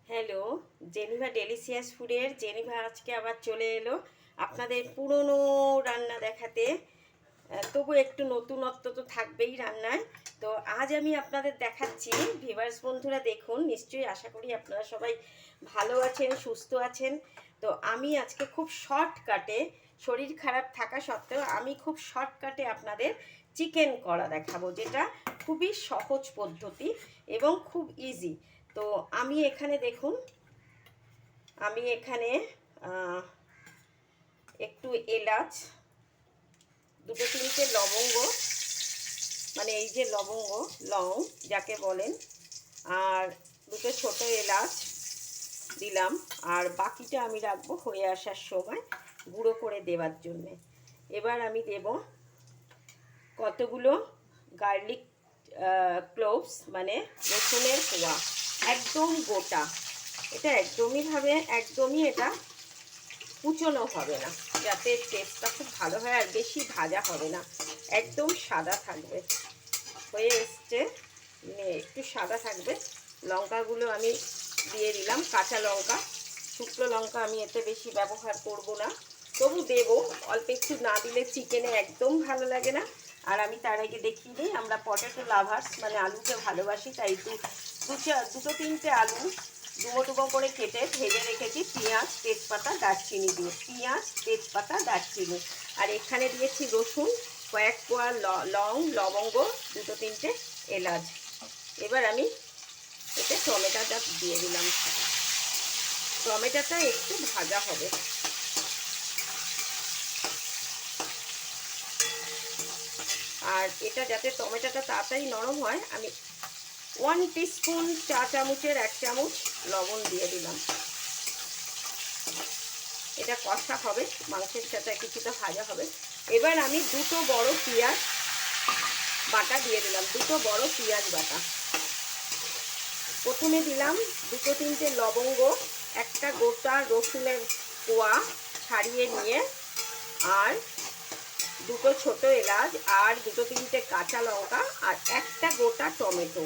Hello, Geneva delicious ফুডের Geneva আজকে আবার চলে এলো আপনাদের পুরনো রান্না দেখাতে। তবু একটু নতুনত্ব তো থাকবেই রান্নায়। তো আজ আমি আপনাদের দেখাচ্ছি, ভিউয়ার্স বন্ধুরা দেখুন, নিশ্চয়ই আশা করি আপনারা সবাই ভালো আছেন, সুস্থ আছেন। তো আমি আজকে খুব শর্টকাটে, শরীর খারাপ থাকা সত্ত্বেও আমি খুব শর্টকাটে আপনাদের চিকেন করা দেখাবো, যেটা খুবই সহজ পদ্ধতি এবং খুব ইজি। তো আমি এখানে দেখুন, আমি এখানে একটু এলাচ, দুটো তিনটে লবঙ্গ, মানে এই যে লবঙ্গ, লং যাকে বলেন, আর দুটো ছোট এলাচ দিলাম। আর বাকিটা আমি রাখবো হয়ে আসার সময় গুঁড়ো করে দেওয়ার জন্যে। এবার আমি দেব কতগুলো গার্লিক ক্লোভস, মানে রসুনের কোয়া, একদম গোটা। এটা একদমই এটা কুচনো হবে না, যাতে টেস্টটা খুব ভালো হয়। আর বেশি ভাজা হবে না, একদম সাদা থাকবে। হয়ে এসছে, একটু সাদা থাকবে। লঙ্কাগুলো আমি দিয়ে দিলাম, কাঁচা লঙ্কা, শুকনো লঙ্কা আমি এতে বেশি ব্যবহার করব না, তবু দেবো অল্প একটু, না দিলে চিকেনে একদম ভালো লাগে না। আর আমি তার আগে দেখিয়ে দিই, আমরা পটেটো লাভার্স, মানে আলুকে ভালোবাসি, তাই দুটো তিনটে আলু ডুমো ডুমো করে কেটে ভেজে রেখেছি পেঁয়াজ, তেজপাতা, দারচিনি দিয়ে। পেঁয়াজ, তেজপাতা, দারচিনি, আর এখানে দিয়েছি রসুন, কয়েক কোয়া লং, লবঙ্গ, দুটো তিনটে এলাচ। এবার আমি এতে টমেটোটা দিয়ে দিলাম। টমেটোটা একটু ভাজা হবে। আর এটা যাতে টমেটোটা তাড়াতাড়ি নরম হয়, আমি 1 টিস্পুন, চা চামচের 1 চামচ লবণ দিয়ে দিলাম। এটা কষা হবে, মাংসের সাথে কিছুটা ভাজা হবে। এবার আমি দুটো বড় পেঁয়াজ বাটা দিয়ে দিলাম, দুটো বড় পেঁয়াজ বাটা। প্রথমে দিলাম দুটো তিনটে লবঙ্গ, একটা গোটা রসুনের কোয়া ছাড়িয়ে নিয়ে, আর দুটো ছোট এলাচ, আর দুটো তিনটে কাঁচা লঙ্কা, আর একটা গোটা টমেটো।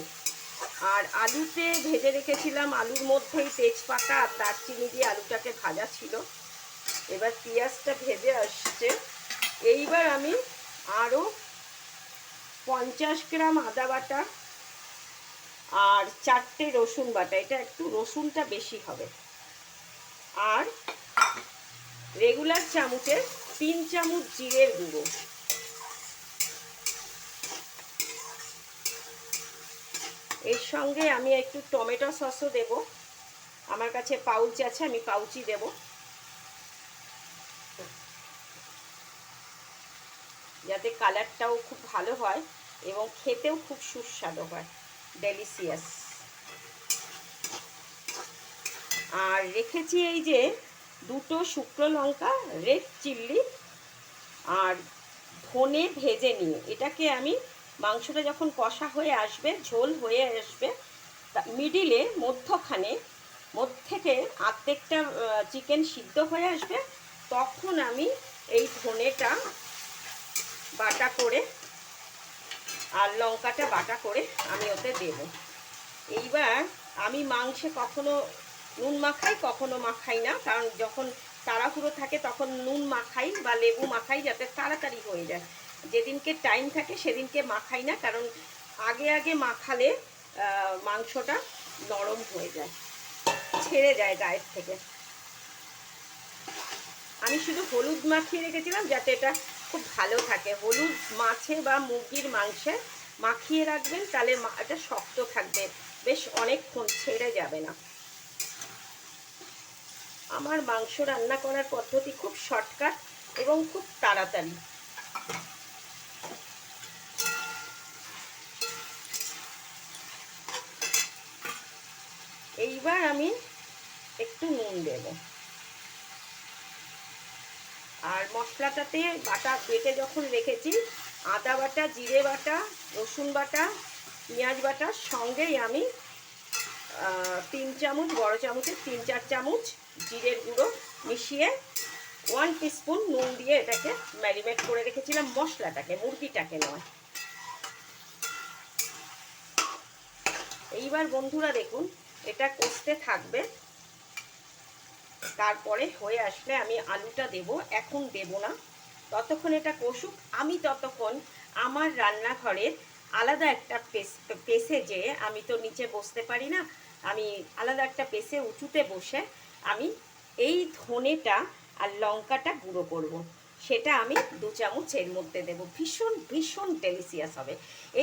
আর আলুতে ভেজে রেখেছিলাম, আলুর মধ্যেই তেজপাতা আর দারচিনি দিয়ে আলুটাকে ভাজা ছিল। এবার পেঁয়াজটা ভেজে আসছে। এইবার আমি আরও 50 গ্রাম আদা বাটা আর 4টে রসুন বাটা, এটা একটু রসুনটা বেশি হবে, আর রেগুলার চামচের 3 চামচ জিরের গুঁড়ো। এর সঙ্গে আমি একটু টমেটো সসও দেব, আমার কাছে পাউচ আছে, আমি পাউচই দেব, যাতে কালারটাও খুব ভালো হয় এবং খেতেও খুব সুস্বাদু হয়, ডেলিসিয়াস। আর রেখেছি এই যে দুটো শুকনো লঙ্কা, রেড চিল্লি, আর ধনে ভেজে নিয়ে, এটাকে আমি মাংসটা যখন কষা হয়ে আসবে, ঝোল হয়ে আসবে, মিডিলে মধ্যে আর্ধেকটা চিকেন সিদ্ধ হয়ে আসবে, তখন আমি এই ধনেটা বাটা করে আর লঙ্কাটা বাটা করে আমি ওতে দেব। এইবার আমি মাংসে কখনো নুন মাখাই, কখনো মাখাই না, কারণ যখন তাড়াহুড়ো থাকে তখন নুন মাখাই বা লেবু মাখাই, যাতে তাড়াতাড়ি হয়ে যায়। যেদিনকে টাইম থাকে সেদিনকে মাখাই না, কারণ আগে আগে মাখালে মাংসটা নরম হয়ে যায়, ছেড়ে যায় গায়ের থেকে। আমি শুধু হলুদ মাখিয়ে রেখেছিলাম, যাতে এটা খুব ভালো থাকে। হলুদ মাছে বা মুরগির মাংসে মাখিয়ে রাখবেন, তাহলে এটা শক্ত থাকবে, বেশ অনেকক্ষণ, ছেড়ে যাবে না। আমার মাংস রান্না করার পদ্ধতি খুব শর্টকাট এবং খুব তাড়াতাড়ি। এইবার আমি একটু নুন দেব, আর মশলাটাতে বাটা বেটে যখন রেখেছি, আদা বাটা, জিরে বাটা, রসুন বাটা, পেঁয়াজ বাটার সঙ্গেই আমি 3 চামচ, বড় চামচের 3-4 চামচ জিরের গুঁড়ো মিশিয়ে 1 টিস্পুন নুন দিয়ে এটাকে ম্যারিনেট করে রেখেছিলাম, মশলাটাকে, মুরগিটাকে নয়। এইবার বন্ধুরা দেখুন, এটা কষতে থাকবে। তারপরে হয়ে আসলে আমি আলুটা দেব, এখন দেব না, ততক্ষণ এটা কষুক। আমি ততক্ষণ আমার রান্নাঘরের আলাদা একটা পেসে যেয়ে, আমি তো নিচে বসতে পারি না, আমি আলাদা একটা পেসে উঁচুতে বসে আমি এই ধনেটা আর লঙ্কাটা গুঁড়ো করব। সেটা আমি 2 চামচ এর মধ্যে দেবো। ভীষণ ভীষণ ডেলিশিয়াস হবে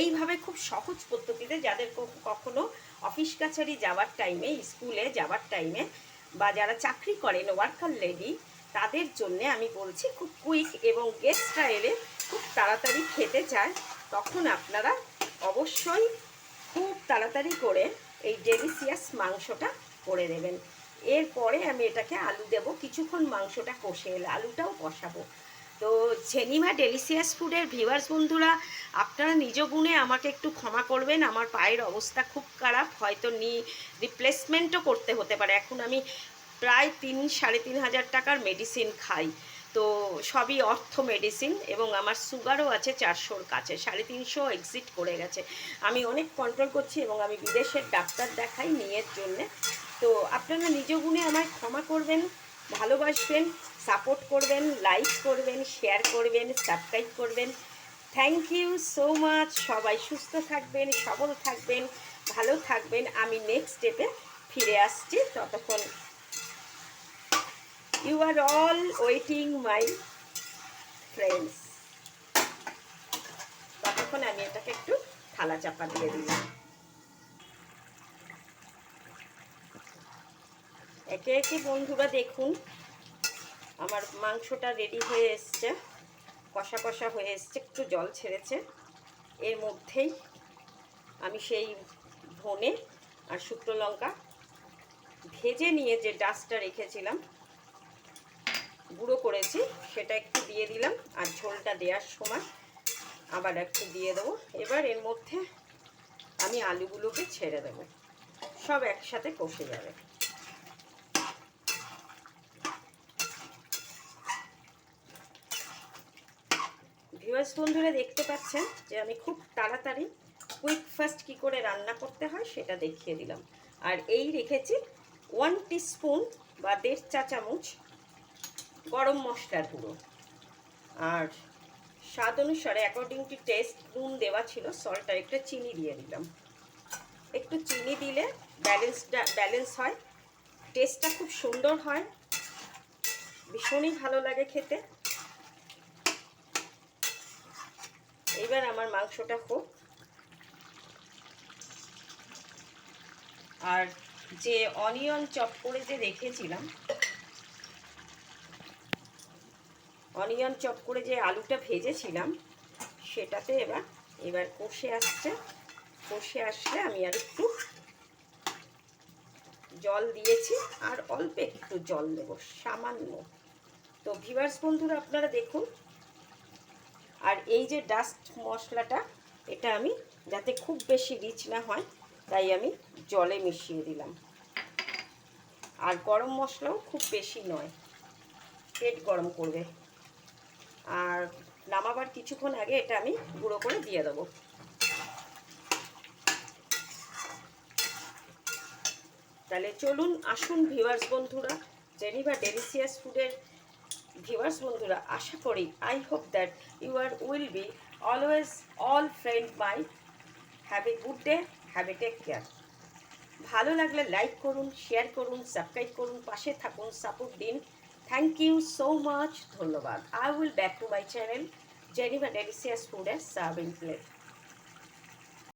এইভাবে, খুব সহজ পদ্ধতিতে। যাদের কখনো অফিস কাছারি যাওয়ার টাইমে, স্কুলে যাওয়ার টাইমে, বা যারা চাকরি করেন ওয়ার্কার লেডি, তাদের জন্য আমি বলছি, খুব কুইক, এবং গেস্টরা এলে খুব তাড়াতাড়ি খেতে চায়, তখন আপনারা অবশ্যই খুব তাড়াতাড়ি করে এই ডেলিশিয়াস মাংসটা করে দেবেন। এরপরে আমি এটাকে আলু দেব, কিছুক্ষণ মাংসটা কষে এলে আলুটাও কষাবো। তো জেনিভা ডেলিশিয়াস ফুডের ভিউয়ার্স বন্ধুরা, আপনারা নিজ গুণে আমাকে একটু ক্ষমা করবেন। আমার পায়ের অবস্থা খুব খারাপ, হয়তো রিপ্লেসমেন্টও করতে হতে পারে। এখন আমি প্রায় 3-3.5 টাকার মেডিসিন খাই, তো সবই অর্থ মেডিসিন, এবং আমার সুগারও আছে 400-র কাছে, 350 এক্সিট করে গেছে। আমি অনেক কন্ট্রোল করছি, এবং আমি বিদেশের ডাক্তার দেখাই নিয়ের জন্যে। তো আপনারা নিজ গুণে আমায় ক্ষমা করবেন, ভালোবাসবেন, সাপোর্ট করবেন, লাইক করবেন, শেয়ার করবেন, সাবস্ক্রাইব করবেন। Thank you so much. সবাই সুস্থ থাকবেন, সবল থাকবেন, ভালো থাকবেন। আমি নেক্সট স্টেপে ফিরে আসছি, ততক্ষণ you are all waiting my friends. ততক্ষণ আমি এটাকে একটু থালা চাপা দিয়ে দিলাম। একে একে বন্ধুরা দেখুন, আমার মাংসটা রেডি হয়ে এসছে, কষা কষা হয়ে এসছে, একটু জল ছেড়েছে। এর মধ্যেই আমি সেই ধনে আর শুকনো লঙ্কা ভেজে নিয়ে যে ডাস্টটা রেখেছিলাম, গুঁড়ো করেছি, সেটা একটু দিয়ে দিলাম। আর ঝোলটা দেওয়ার সময় আবার একটু দিয়ে দেবো। এবার এর মধ্যে আমি আলুগুলোকে ছেড়ে দেবো, সব একসাথে কষে যাবে। ভিউয়ার্স বন্ধুরা দেখতে পাচ্ছেন যে আমি খুব তাড়াতাড়ি কুইক ফাস্ট কী করে রান্না করতে হয় সেটা দেখিয়ে দিলাম। আর এই রেখেছি 1 টিস্পুন বা 1.5 চা চামচ গরম মশলার গুঁড়ো, আর স্বাদ অনুসারে অ্যাকর্ডিং টু টেস্ট নুন দেওয়া ছিল, সল্ট, আর একটা চিনি দিয়ে দিলাম। একটু চিনি দিলে ব্যালেন্স হয়, টেস্টটা খুব সুন্দর হয়, ভীষণই ভালো লাগে খেতে। এবার আমার মাংসটা হোক। আর যে অনিয়ন চপ করে যে রেখেছিলাম, অনিয়ন চপ করে যে আলুটা ভেজেছিলাম, সেটাতে এবার কষে আসছে। কষে আসলে আমি আর একটু জল দিয়েছি, আর অল্প একটু জল দেবো, সামান্য। তো ভিউয়ার্স বন্ধুরা আপনারা দেখুন, আর এই যে ডাস্ট মশলাটা, এটা আমি যাতে খুব বেশি রিচ না হয় তাই আমি জলে মিশিয়ে দিলাম। আর গরম মশলাও খুব বেশি নয়, পেট গরম করবে। আর নামাবার কিছুক্ষণ আগে এটা আমি গুঁড়ো করে দিয়ে দেবো। তাহলে চলুন, আসুন ভিউয়ার্স বন্ধুরা, জেনিভা ডেলিশিয়াস ফুডের ভিউয়ার্স বন্ধুরা, আশা করি, I hope that you are will be always all friend my. Have a good day, have a take care. ভালো লাগলে লাইক করুন, শেয়ার করুন, সাবস্ক্রাইব করুন, পাশে থাকুন, সাপোর্ট দিন। থ্যাংক ইউ সো মাচ, ধন্যবাদ। I will back to my channel Geneva delicious food and serving plate.